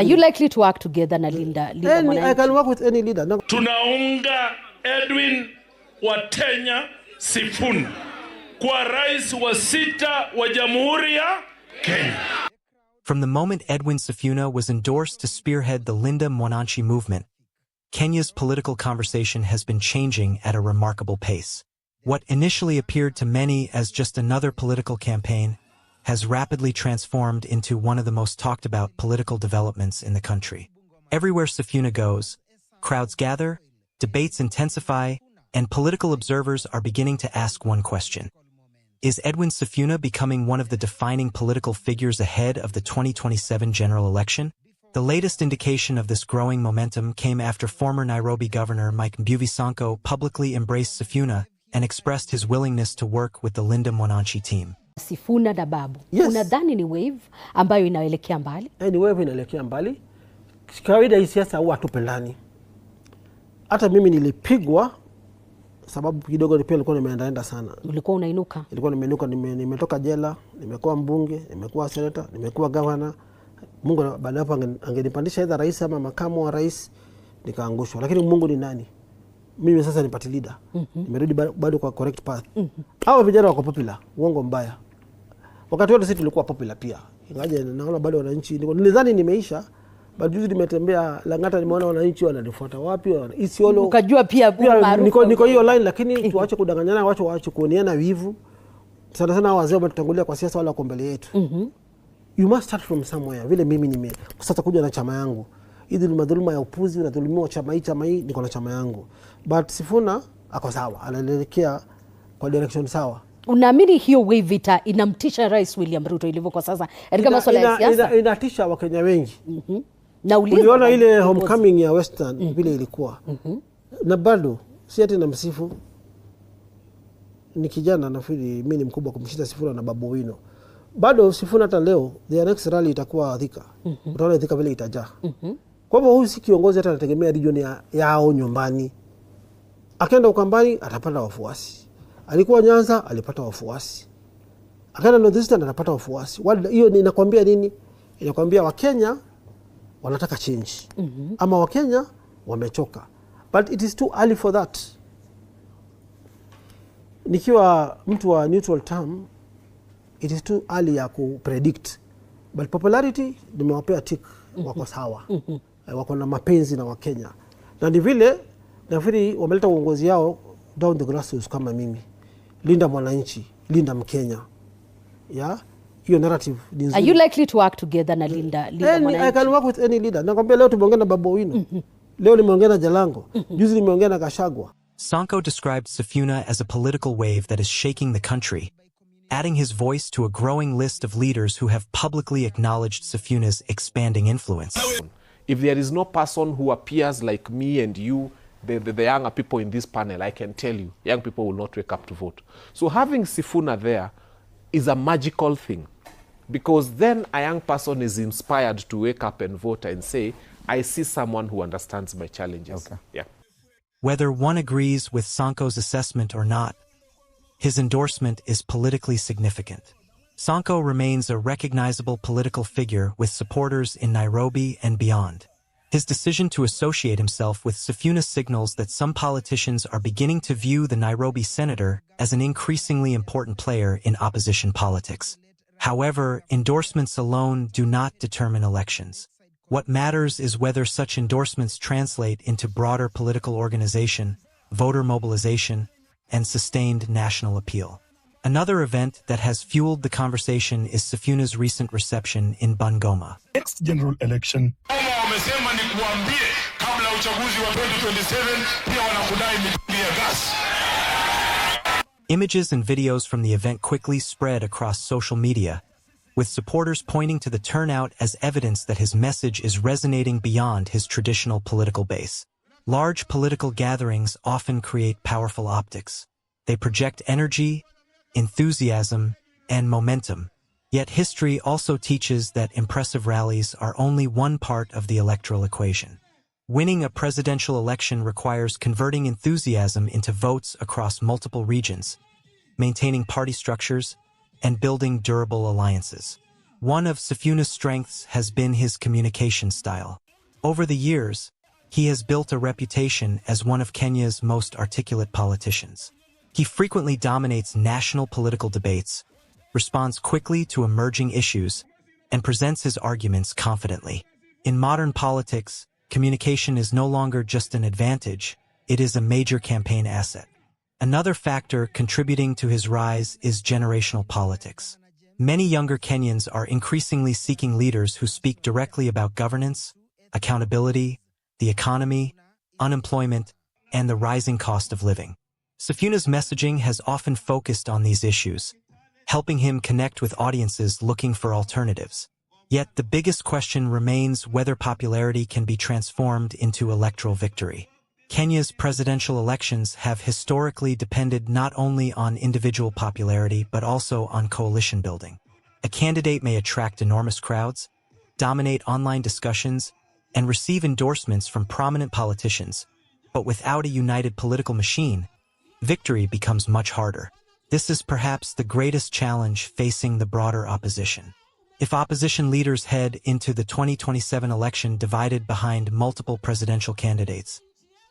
Are you likely to work together na Linda Mwananchi? I can work with any leader. No. Tunaunga Edwin Watenya Sifuna kwa rais wa 6 wa Jamhuri ya Kenya. From the moment Edwin Sifuna was endorsed to spearhead the Linda Mwananchi movement, Kenya's political conversation has been changing at a remarkable pace. What initially appeared to many as just another political campaign has rapidly transformed into one of the most talked about political developments in the country. Everywhere Sifuna goes, crowds gather, debates intensify, and political observers are beginning to ask one question. Is Edwin Sifuna becoming one of the defining political figures ahead of the 2027 general election? The latest indication of this growing momentum came after former Nairobi Governor Mike Sonko publicly embraced Sifuna and expressed his willingness to work with the Linda Mwananchi team. Sifuna na babu. Yes. Unadhani ni wave ambayo inaelekea mbali? Ni wave inaelekea mbali. Kawaida hii siasa huwa hatupendani. Hata mimi nilipigwa sababu kidogo pia nilikuwa nimeendaenda sana. Ulikuwa unainuka? Nilikuwa nimeinuka, nimetoka jela, nimekuwa mbunge, nimekuwa senator, nimekuwa governor. Mungu baada hapo angenipandisha either rais ama makamu wa rais, nikaangushwa. Lakini Mungu ni nani? Mimi sasa ni party leader. Nimerudi bado kwa correct path. Hao vijana wako popular, uongo mbaya. Wakati wote sisi tulikuwa popular pia. Ingaje naona bado wananchi, nilidhani nimeisha. Juzi nimetembea Lang'ata, nimeona wananchi wananifuata wapi, Isiolo. Ukajua pia niko hiyo line, lakini tuache kudanganyana, waache kuoniana wivu. Sana sana wazee wametutangulia kwa siasa wala kwa mbele yetu. You must start from somewhere. Vile mimi sasa kuja na chama yangu. Hizi ni madhuluma ya upuzi, unadhulumiwa chama hii, niko na chama yangu. But Sifuna ako sawa, anaelekea kwa direction sawa. Unaamini hiyo wave inamtisha Rais William Ruto ilivyo kwa sasa katika masuala ya siasa? Inatisha Wakenya wengi. Na uliona ile homecoming ya Western vile ilikuwa. Na bado si ati namsifu. Ni kijana nafikiri mimi ni mkubwa kumshinda Sifuna na Babu Wino. Bado Sifuna hata leo the next rally itakuwa Thika. Utaona Thika vile itajaa. Kwa hivyo huyu si kiongozi, hata anategemea region yao nyumbani. Akaenda Ukambani atapata wafuasi. Alikuwa Nyanza alipata wafuasi. Akaenda Northeastern atapata wafuasi. Hiyo inakwambia nini? Inakwambia Wakenya wanataka change. Ama Wakenya wamechoka. But it is too early for that. Nikiwa mtu wa neutral term, it is too early ya kupredict. But popularity nimewapea tick, wako sawa. Wako na mapenzi na Wakenya. Na ni vile nafikiri wameleta uongozi yao down the grassroots kama mimi. Linda Mwananchi, Linda Mkenya. Yeah? Hiyo narrative ni nzuri. Are you likely to work together na Linda Mwananchi? I can work with any leader. Nakwambia leo tumeongea na Babu Wino. Leo nimeongea na Jalango. Juzi nimeongea na Gachagua. Sonko described Sifuna as a political wave that is shaking the country, adding his voice to a growing list of leaders who have publicly acknowledged Sifuna's expanding influence. If there is no person who appears like me and you, the younger people in this panel, I can tell you, young people will not wake up to vote. So having Sifuna there is a magical thing, because then a young person is inspired to wake up and vote and say, I see someone who understands my challenges. Okay. Yeah. Whether one agrees with Sonko's assessment or not, his endorsement is politically significant. Sonko remains a recognizable political figure with supporters in Nairobi and beyond. His decision to associate himself with Sifuna signals that some politicians are beginning to view the Nairobi Senator as an increasingly important player in opposition politics. However, endorsements alone do not determine elections. What matters is whether such endorsements translate into broader political organization, voter mobilization, and sustained national appeal. Another event that has fueled the conversation is Sifuna's recent reception in Bungoma. Next general election. Images and videos from the event quickly spread across social media, with supporters pointing to the turnout as evidence that his message is resonating beyond his traditional political base. Large political gatherings often create powerful optics. They project energy, enthusiasm, and momentum. Yet history also teaches that impressive rallies are only one part of the electoral equation. Winning a presidential election requires converting enthusiasm into votes across multiple regions, maintaining party structures, and building durable alliances. One of Sifuna's strengths has been his communication style. Over the years, he has built a reputation as one of Kenya's most articulate politicians. He frequently dominates national political debates, responds quickly to emerging issues, and presents his arguments confidently. In modern politics, communication is no longer just an advantage, it is a major campaign asset. Another factor contributing to his rise is generational politics. Many younger Kenyans are increasingly seeking leaders who speak directly about governance, accountability, the economy, unemployment, and the rising cost of living. Sifuna's messaging has often focused on these issues, helping him connect with audiences looking for alternatives. Yet the biggest question remains whether popularity can be transformed into electoral victory. Kenya's presidential elections have historically depended not only on individual popularity but also on coalition building. A candidate may attract enormous crowds, dominate online discussions, and receive endorsements from prominent politicians, but without a united political machine, victory becomes much harder. This is perhaps the greatest challenge facing the broader opposition. If opposition leaders head into the 2027 election divided behind multiple presidential candidates,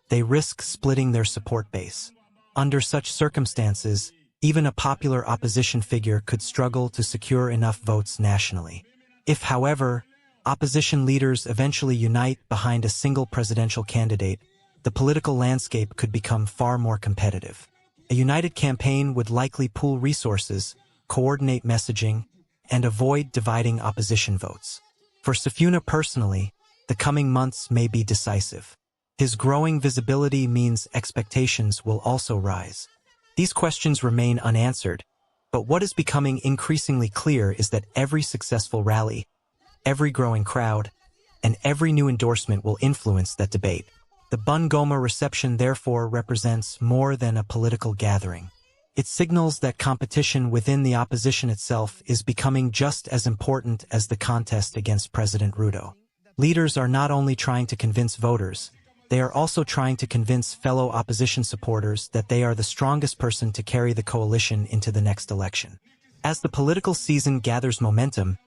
they risk splitting their support base. Under such circumstances, even a popular opposition figure could struggle to secure enough votes nationally. If, however, opposition leaders eventually unite behind a single presidential candidate, the political landscape could become far more competitive. A united campaign would likely pool resources, coordinate messaging, and avoid dividing opposition votes. For Sifuna personally, the coming months may be decisive. His growing visibility means expectations will also rise. These questions remain unanswered, but what is becoming increasingly clear is that every successful rally, every growing crowd, and every new endorsement will influence that debate. The Bungoma reception therefore represents more than a political gathering. It signals that competition within the opposition itself is becoming just as important as the contest against President Ruto. Leaders are not only trying to convince voters, they are also trying to convince fellow opposition supporters that they are the strongest person to carry the coalition into the next election. As the political season gathers momentum,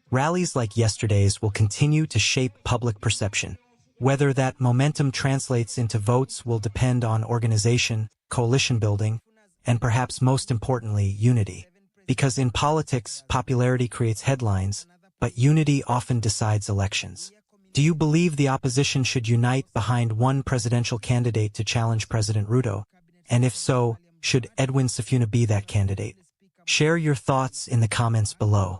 rallies like yesterday's will continue to shape public perception. Whether that momentum translates into votes will depend on organization, coalition building, and perhaps most importantly, unity. Because in politics, popularity creates headlines, but unity often decides elections. Do you believe the opposition should unite behind one presidential candidate to challenge President Ruto? And if so, should Edwin Sifuna be that candidate? Share your thoughts in the comments below.